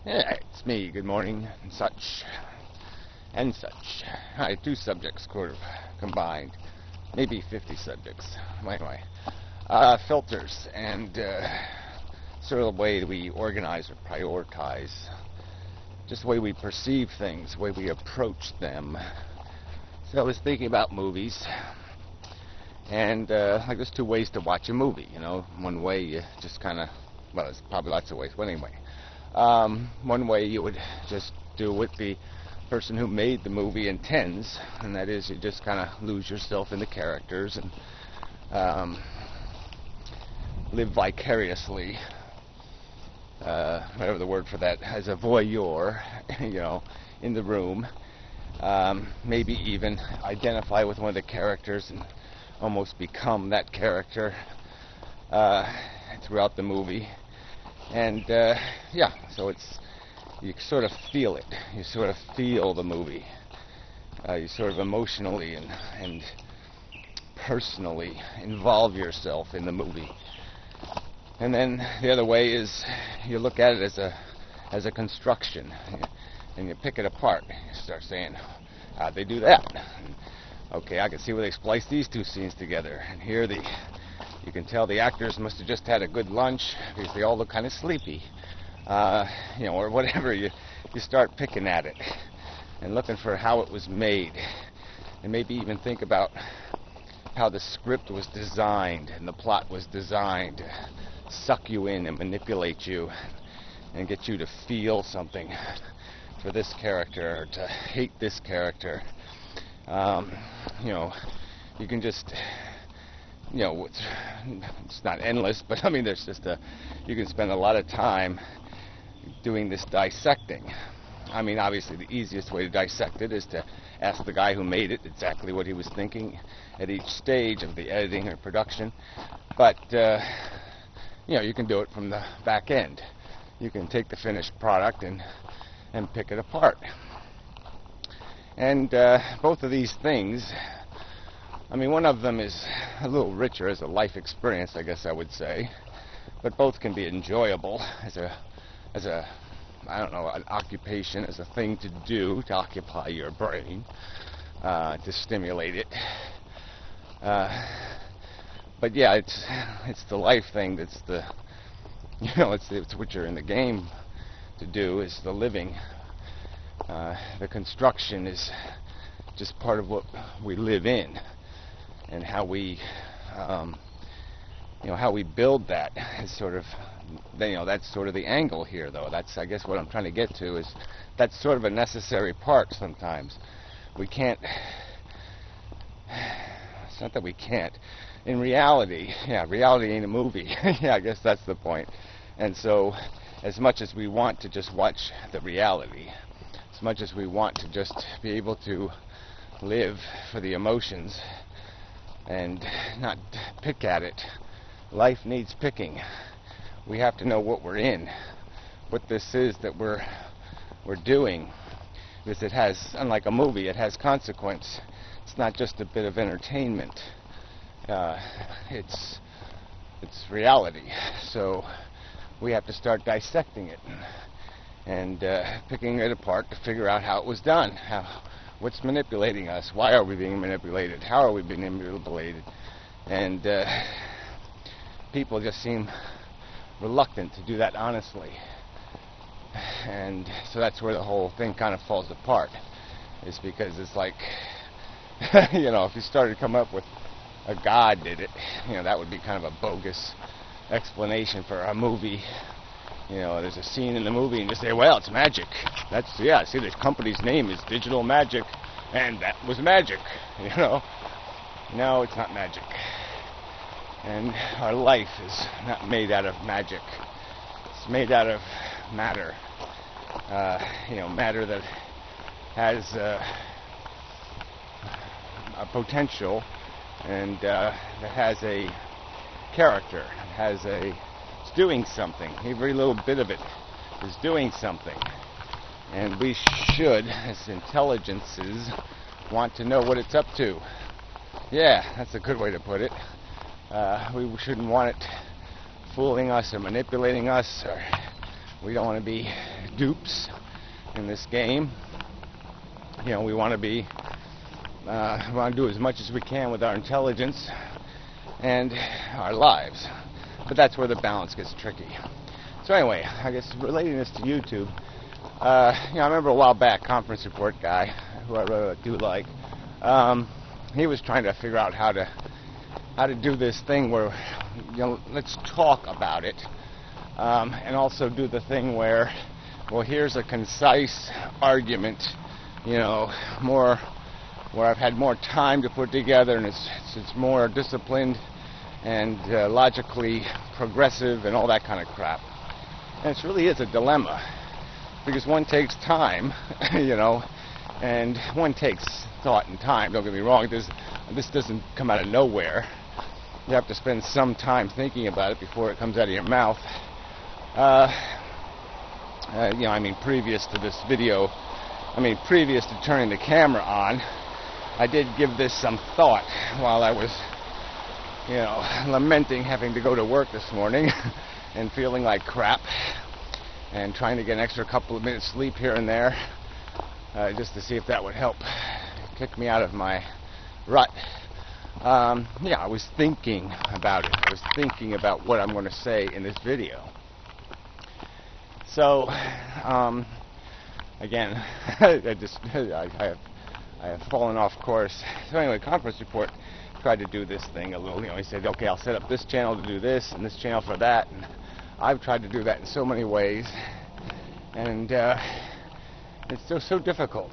Yeah, it's me. Good morning, and such, and such. Hi, two subjects, sort of combined, maybe 50 subjects. Anyway, filters and sort of the way we organize or prioritize, just the way we perceive things, the way we approach them. So I was thinking about movies, and like there's two ways to watch a movie. One way you just kind of, well, there's probably lots of ways, but anyway. One way you would just do what the person who made the movie intends, and that is you just kind of lose yourself in the characters and live vicariously, whatever the word for that, as a voyeur, in the room. Maybe even identify with one of the characters and almost become that character throughout the movie. And so you sort of feel it. You sort of feel the movie. You sort of emotionally and personally involve yourself in the movie. And then the other way is you look at it as a construction, and you pick it apart. You start saying, how'd they do that? Okay, I can see where they spliced these two scenes together. And here you can tell the actors must have just had a good lunch because they all look kind of sleepy, or whatever. You start picking at it and looking for how it was made, and maybe even think about how the script was designed and the plot was designed to suck you in and manipulate you and get you to feel something for this character or to hate this character. You can just, it's not endless, but I mean, you can spend a lot of time doing this dissecting. I mean, obviously the easiest way to dissect it is to ask the guy who made it exactly what he was thinking at each stage of the editing or production. But, you can do it from the back end. You can take the finished product and pick it apart. And both of these things, I mean, one of them is a little richer as a life experience, I guess I would say, but both can be enjoyable as a an occupation, as a thing to do, to occupy your brain, to stimulate it. But yeah, it's the life thing that's it's what you're in the game to do, is the living. The construction is just part of what we live in, and how we build that is sort of, that's sort of the angle here, though. That's, I guess, what I'm trying to get to, is that's sort of a necessary part sometimes. We can't, it's not that we can't. In reality ain't a movie. Yeah, I guess that's the point. And so, as much as we want to just watch the reality, as much as we want to just be able to live for the emotions and not pick at it, life needs picking. We have to know what we're in, what this is that we're doing, because it has, unlike a movie, it has consequence. It's not just a bit of entertainment. It's reality. So we have to start dissecting it and picking it apart to figure out how it was done, what's manipulating us, why are we being manipulated, how are we being manipulated. And people just seem reluctant to do that honestly. And so that's where the whole thing kind of falls apart, is because it's like, if you started to come up with a god did it, that would be kind of a bogus explanation for a movie. There's a scene in the movie and you say, well, it's magic. See, this company's name is Digital Magic, and that was magic. No, it's not magic. And our life is not made out of magic. It's made out of matter. Matter that has a potential, and that has a character, it's doing something. Every little bit of it is doing something. And we should, as intelligences, want to know what it's up to. Yeah, that's a good way to put it. We shouldn't want it fooling us or manipulating us, or we don't want to be dupes in this game. You know, we want to do as much as we can with our intelligence and our lives. But that's where the balance gets tricky. So anyway, I guess relating this to YouTube, I remember a while back, Conference Report guy, who I really do like, he was trying to figure out how to do this thing where, let's talk about it, and also do the thing where, well, here's a concise argument, more where I've had more time to put together, and it's more disciplined and logically progressive and all that kind of crap. And it really is a dilemma, because one takes time, and one takes thought and time. Don't get me wrong, this doesn't come out of nowhere. You have to spend some time thinking about it before it comes out of your mouth. Previous to this video, previous to turning the camera on, I did give this some thought while I was, lamenting having to go to work this morning and feeling like crap and trying to get an extra couple of minutes sleep here and there, just to see if that would help kick me out of my rut. I was thinking about it. I was thinking about what I'm going to say in this video. So, again, I have fallen off course. So anyway, Conference Report tried to do this thing a little. He said, okay, I'll set up this channel to do this and this channel for that. And I've tried to do that in so many ways, and it's so difficult.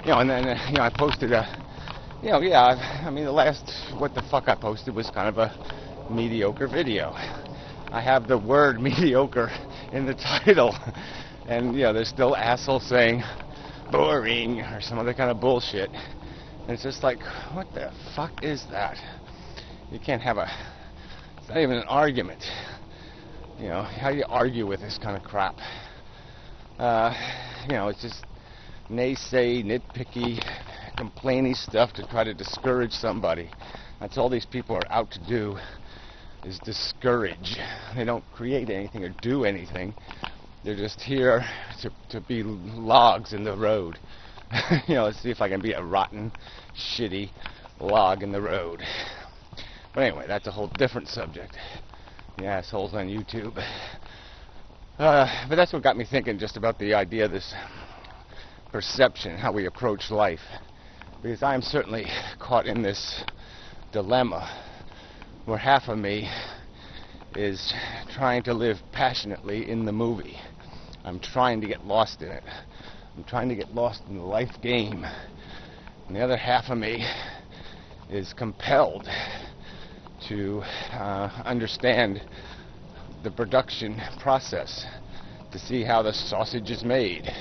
And then I posted the last what the fuck I posted was kind of a mediocre video. I have the word mediocre in the title, and there's still assholes saying boring or some other kind of bullshit. And it's just like, what the fuck is that? You can't have it's not even an argument. How do you argue with this kind of crap? It's just naysay, nitpicky, complaining stuff to try to discourage somebody. That's all these people are out to do, is discourage. They don't create anything or do anything. They're just here to be logs in the road. Let's see if I can be a rotten, shitty log in the road. But anyway, that's a whole different subject. The assholes on YouTube. But that's what got me thinking just about the idea of this perception, how we approach life. Because I am certainly caught in this dilemma where half of me is trying to live passionately in the movie. I'm trying to get lost in it. I'm trying to get lost in the life game. And the other half of me is compelled to understand the production process, to see how the sausage is made.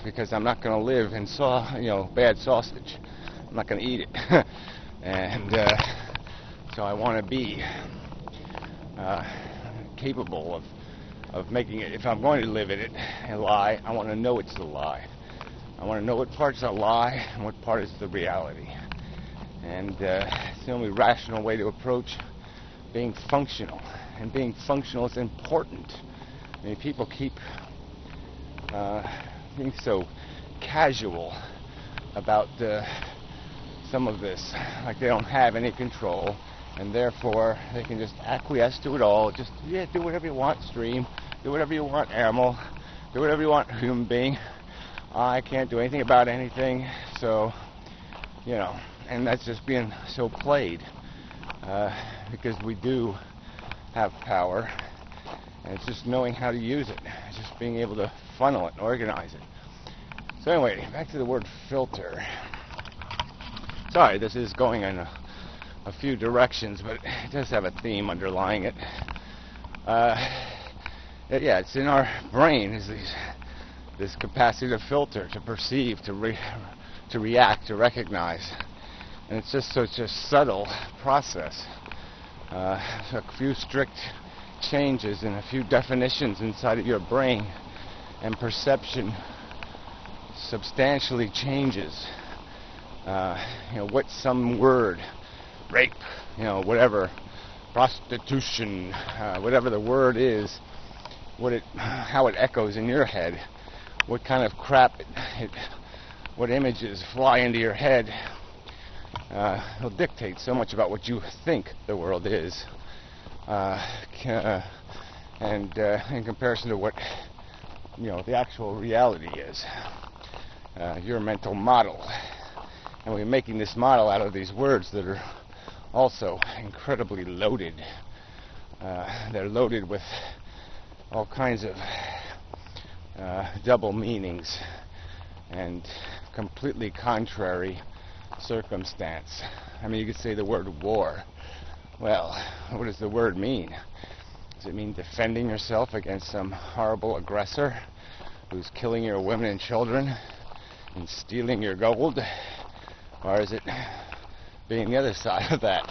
Because I'm not going to live in bad sausage. I'm not going to eat it. And so I want to be capable of making it. If I'm going to live in it and lie, I want to know it's a lie. I want to know what part's a lie and what part is the reality. And it's the only rational way to approach being functional. And being functional is important. People keep being so casual about some of this, like they don't have any control, and therefore they can just acquiesce to it all. Just do whatever you want, stream. Do whatever you want, animal. Do whatever you want, human being. I can't do anything about anything, so and that's just being so played, because we do have power, and it's just knowing how to use it. It's just being able to funnel it and organize it. So anyway, back to the word filter. Sorry, this is going in a few directions, but it does have a theme underlying it. It's in our brain, is this capacity to filter, to perceive, to react, to recognize. And it's just such a subtle process. A few strict changes and a few definitions inside of your brain, and perception substantially changes. What some word, rape, whatever, prostitution, whatever the word is, how it echoes in your head, what kind of crap what images fly into your head. It'll dictate so much about what you think the world is, and in comparison to what the actual reality is. Your mental model, and we're making this model out of these words that are also incredibly loaded. They're loaded with all kinds of double meanings and completely contrary circumstance. I mean, you could say the word war. Well, what does the word mean? Does it mean defending yourself against some horrible aggressor who's killing your women and children and stealing your gold? Or is it being the other side of that?